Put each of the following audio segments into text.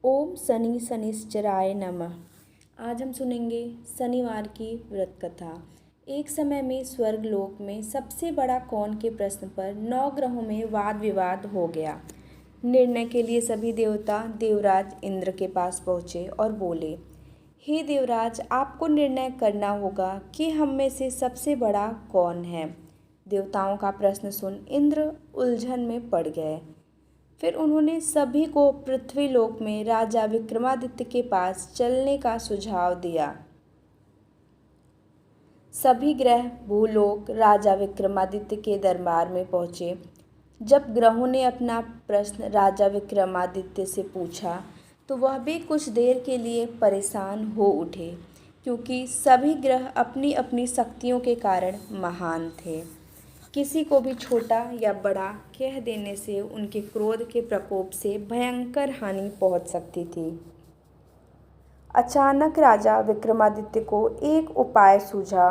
ओम शनि शनिश्चराय नमः। आज हम सुनेंगे शनिवार की व्रत कथा। एक समय में स्वर्गलोक में सबसे बड़ा कौन के प्रश्न पर 9 ग्रहों में वाद विवाद हो गया। निर्णय के लिए सभी देवता देवराज इंद्र के पास पहुँचे और बोले, हे देवराज, आपको निर्णय करना होगा कि हम में से सबसे बड़ा कौन है। देवताओं का प्रश्न सुन इंद्र उलझन में पड़ गए। फिर उन्होंने सभी को पृथ्वीलोक में राजा विक्रमादित्य के पास चलने का सुझाव दिया। सभी ग्रह भूलोक राजा विक्रमादित्य के दरबार में पहुँचे। जब ग्रहों ने अपना प्रश्न राजा विक्रमादित्य से पूछा तो वह भी कुछ देर के लिए परेशान हो उठे, क्योंकि सभी ग्रह अपनी अपनी शक्तियों के कारण महान थे। किसी को भी छोटा या बड़ा कह देने से उनके क्रोध के प्रकोप से भयंकर हानि पहुंच सकती थी। अचानक राजा विक्रमादित्य को एक उपाय सूझा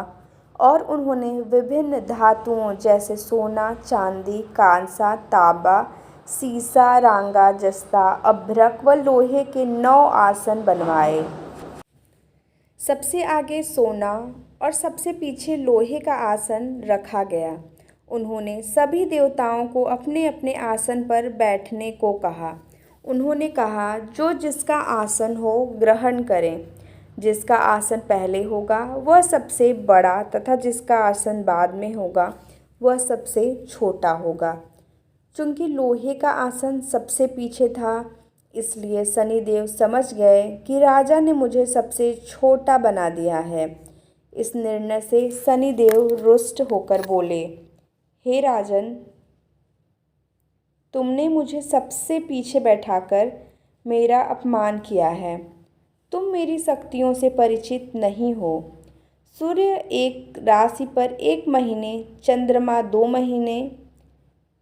और उन्होंने विभिन्न धातुओं जैसे सोना, चांदी, कांसा, तांबा, सीसा, रांगा, जस्ता, अभ्रक व लोहे के 9 आसन बनवाए। सबसे आगे सोना और सबसे पीछे लोहे का आसन रखा गया। उन्होंने सभी देवताओं को अपने अपने आसन पर बैठने को कहा। उन्होंने कहा, जो जिसका आसन हो ग्रहण करें। जिसका आसन पहले होगा वह सबसे बड़ा तथा जिसका आसन बाद में होगा वह सबसे छोटा होगा। चूंकि लोहे का आसन सबसे पीछे था, इसलिए शनिदेव समझ गए कि राजा ने मुझे सबसे छोटा बना दिया है। इस निर्णय से शनिदेव रुष्ट होकर बोले, हे राजन, तुमने मुझे सबसे पीछे बैठाकर मेरा अपमान किया है। तुम मेरी शक्तियों से परिचित नहीं हो। सूर्य एक राशि पर 1 महीने, चंद्रमा 2 महीने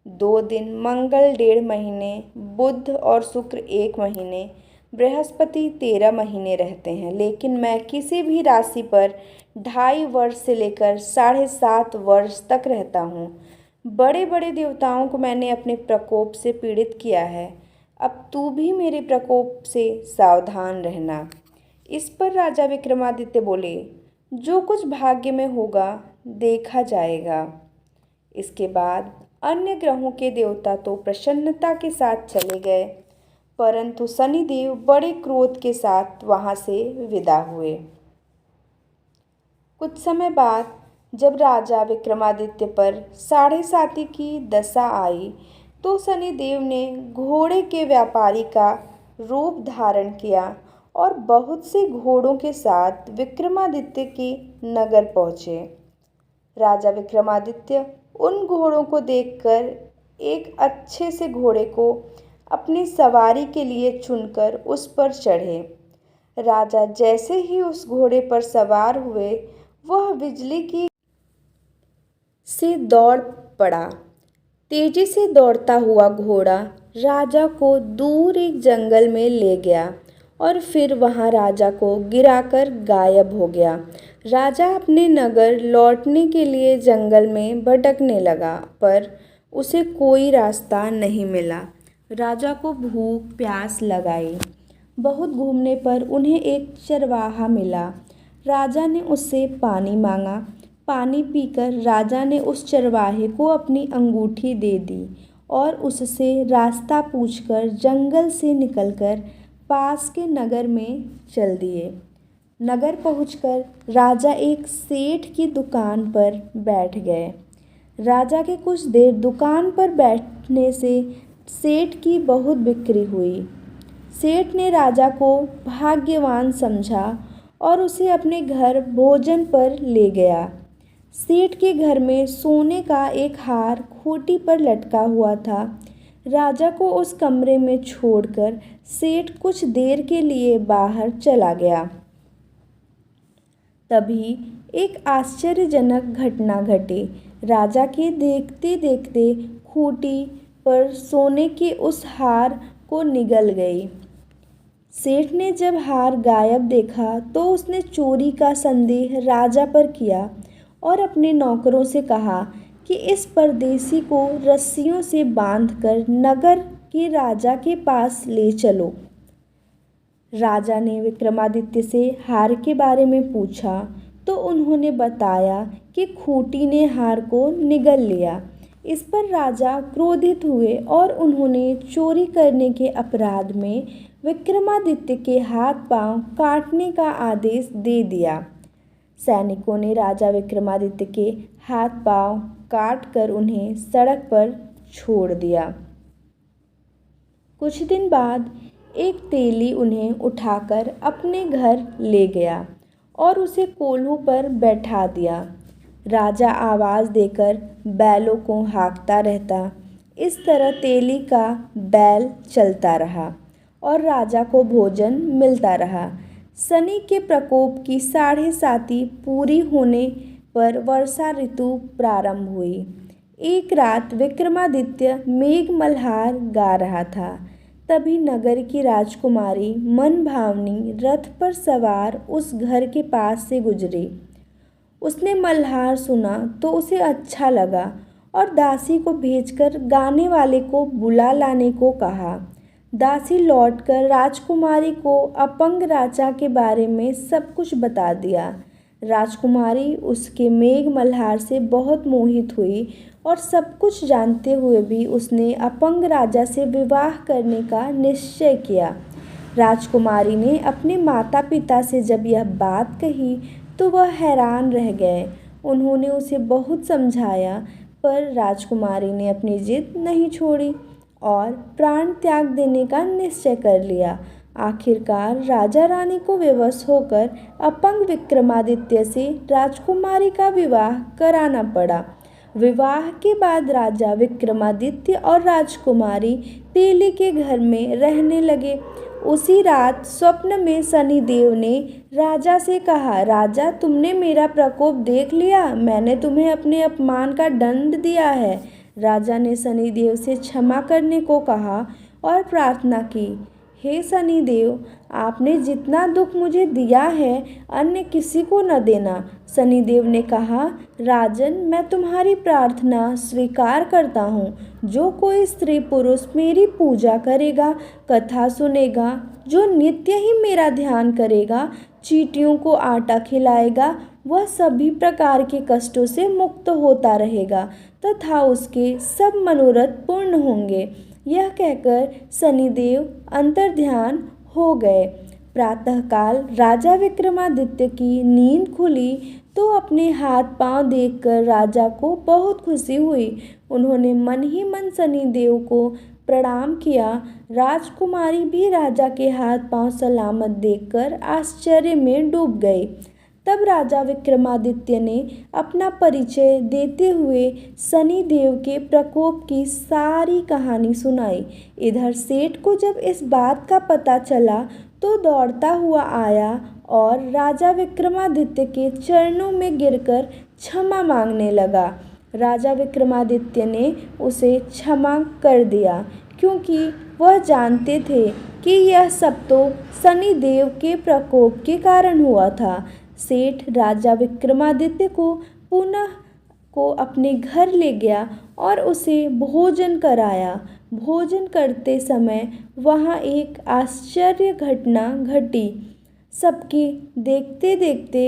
2 दिन, मंगल 1.5 महीने, बुध और शुक्र 1 महीने, बृहस्पति 13 महीने रहते हैं। लेकिन मैं किसी भी राशि पर 2.5 वर्ष से लेकर 7.5 वर्ष तक रहता हूँ। बड़े बड़े देवताओं को मैंने अपने प्रकोप से पीड़ित किया है। अब तू भी मेरे प्रकोप से सावधान रहना। इस पर राजा विक्रमादित्य बोले, जो कुछ भाग्य में होगा देखा जाएगा। इसके बाद अन्य ग्रहों के देवता तो प्रसन्नता के साथ चले गए, परंतु शनिदेव बड़े क्रोध के साथ वहां से विदा हुए। कुछ समय बाद जब राजा विक्रमादित्य पर 7.5 की दशा आई तो शनिदेव ने घोड़े के व्यापारी का रूप धारण किया और बहुत से घोड़ों के साथ विक्रमादित्य के नगर पहुँचे। राजा विक्रमादित्य उन घोड़ों को देखकर एक अच्छे से घोड़े को अपनी सवारी के लिए चुनकर उस पर चढ़े। राजा जैसे ही उस घोड़े पर सवार हुए, वह बिजली की से दौड़ पड़ा। तेजी से दौड़ता हुआ घोड़ा राजा को दूर एक जंगल में ले गया और फिर वहां राजा को गिराकर गायब हो गया। राजा अपने नगर लौटने के लिए जंगल में भटकने लगा, पर उसे कोई रास्ता नहीं मिला। राजा को भूख प्यास लगाई। बहुत घूमने पर उन्हें एक चरवाहा मिला। राजा ने उससे पानी मांगा। पानी पीकर राजा ने उस चरवाहे को अपनी अंगूठी दे दी और उससे रास्ता पूछकर जंगल से निकलकर पास के नगर में चल दिए। नगर पहुंचकर राजा एक सेठ की दुकान पर बैठ गए। राजा के कुछ देर दुकान पर बैठने से सेठ की बहुत बिक्री हुई। सेठ ने राजा को भाग्यवान समझा और उसे अपने घर भोजन पर ले गया। सेठ के घर में सोने का एक हार खूंटी पर लटका हुआ था। राजा को उस कमरे में छोड़कर सेठ कुछ देर के लिए बाहर चला गया। तभी एक आश्चर्यजनक घटना घटी। राजा के देखते देखते खूंटी पर सोने के उस हार को निगल गई। सेठ ने जब हार गायब देखा तो उसने चोरी का संदेह राजा पर किया और अपने नौकरों से कहा कि इस परदेसी को रस्सियों से बांधकर नगर के राजा के पास ले चलो। राजा ने विक्रमादित्य से हार के बारे में पूछा तो उन्होंने बताया कि खूंटी ने हार को निगल लिया। इस पर राजा क्रोधित हुए और उन्होंने चोरी करने के अपराध में विक्रमादित्य के हाथ पांव काटने का आदेश दे दिया। सैनिकों ने राजा विक्रमादित्य के हाथ पांव काट कर उन्हें सड़क पर छोड़ दिया। कुछ दिन बाद एक तेली उन्हें उठाकर अपने घर ले गया और उसे कोल्हू पर बैठा दिया। राजा आवाज़ देकर बैलों को हाँकता रहता। इस तरह तेली का बैल चलता रहा और राजा को भोजन मिलता रहा। शनि के प्रकोप की 7.5 पूरी होने पर वर्षा ऋतु प्रारंभ हुई। एक रात विक्रमादित्य मेघ मल्हार गा रहा था। तभी नगर की राजकुमारी मनभावनी रथ पर सवार उस घर के पास से गुजरी। उसने मल्हार सुना तो उसे अच्छा लगा और दासी को भेजकर गाने वाले को बुला लाने को कहा। दासी लौटकर राजकुमारी को अपंग राजा के बारे में सब कुछ बता दिया। राजकुमारी उसके मेघ मल्हार से बहुत मोहित हुई और सब कुछ जानते हुए भी उसने अपंग राजा से विवाह करने का निश्चय किया। राजकुमारी ने अपने माता पिता से जब यह बात कही तो वह हैरान रह गए। उन्होंने उसे बहुत समझाया पर राजकुमारी ने अपनी जिद नहीं छोड़ी और प्राण त्याग देने का निश्चय कर लिया। आखिरकार राजा रानी को विवश होकर अपंग विक्रमादित्य से राजकुमारी का विवाह कराना पड़ा। विवाह के बाद राजा विक्रमादित्य और राजकुमारी तेली के घर में रहने लगे। उसी रात स्वप्न में शनिदेव ने राजा से कहा, राजा तुमने मेरा प्रकोप देख लिया, मैंने तुम्हें अपने अपमान का दंड दिया है। राजा ने शनिदेव से क्षमा करने को कहा और प्रार्थना की, हे शनिदेव, आपने जितना दुख मुझे दिया है अन्य किसी को न देना। शनिदेव ने कहा, राजन मैं तुम्हारी प्रार्थना स्वीकार करता हूँ। जो कोई स्त्री पुरुष मेरी पूजा करेगा, कथा सुनेगा, जो नित्य ही मेरा ध्यान करेगा, चींटियों को आटा खिलाएगा, वह सभी प्रकार के कष्टों से मुक्त होता रहेगा तथा उसके सब मनोरथ पूर्ण होंगे। यह कहकर शनिदेव अंतर्ध्यान हो गए। प्रातःकाल राजा विक्रमादित्य की नींद खुली तो अपने हाथ पांव देखकर राजा को बहुत खुशी हुई। उन्होंने मन ही मन शनिदेव को प्रणाम किया। राजकुमारी भी राजा के हाथ पांव सलामत देखकर आश्चर्य में डूब गई। तब राजा विक्रमादित्य ने अपना परिचय देते हुए शनिदेव के प्रकोप की सारी कहानी सुनाई। इधर सेठ को जब इस बात का पता चला तो दौड़ता हुआ आया और राजा विक्रमादित्य के चरणों में गिरकर क्षमा मांगने लगा। राजा विक्रमादित्य ने उसे क्षमा कर दिया क्योंकि वह जानते थे कि यह सब तो शनिदेव के प्रकोप के कारण हुआ था। सेठ राजा विक्रमादित्य को अपने घर ले गया और उसे भोजन कराया। भोजन करते समय वहाँ एक आश्चर्य घटना घटी। सबके देखते देखते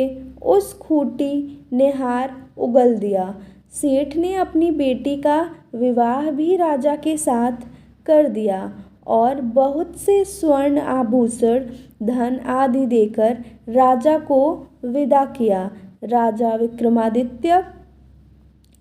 उस खूंटी ने हार उगल दिया। सेठ ने अपनी बेटी का विवाह भी राजा के साथ कर दिया और बहुत से स्वर्ण आभूषण, धन आदि देकर राजा को विदा किया। राजा विक्रमादित्य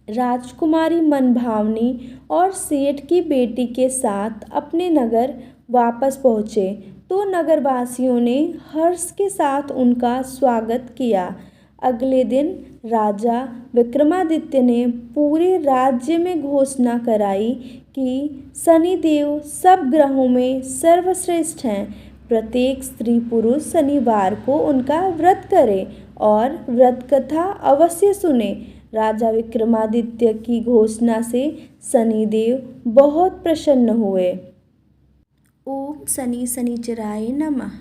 राजकुमारी मनभावनी और सेठ की बेटी के साथ अपने नगर वापस पहुँचे तो नगरवासियों ने हर्ष के साथ उनका स्वागत किया। अगले दिन राजा विक्रमादित्य ने पूरे राज्य में घोषणा कराई कि शनिदेव सब ग्रहों में सर्वश्रेष्ठ हैं। प्रत्येक स्त्री पुरुष शनिवार को उनका व्रत करे और व्रत कथा अवश्य सुने। राजा विक्रमादित्य की घोषणा से शनिदेव बहुत प्रसन्न हुए। ओम शनि शनिचराय नमः।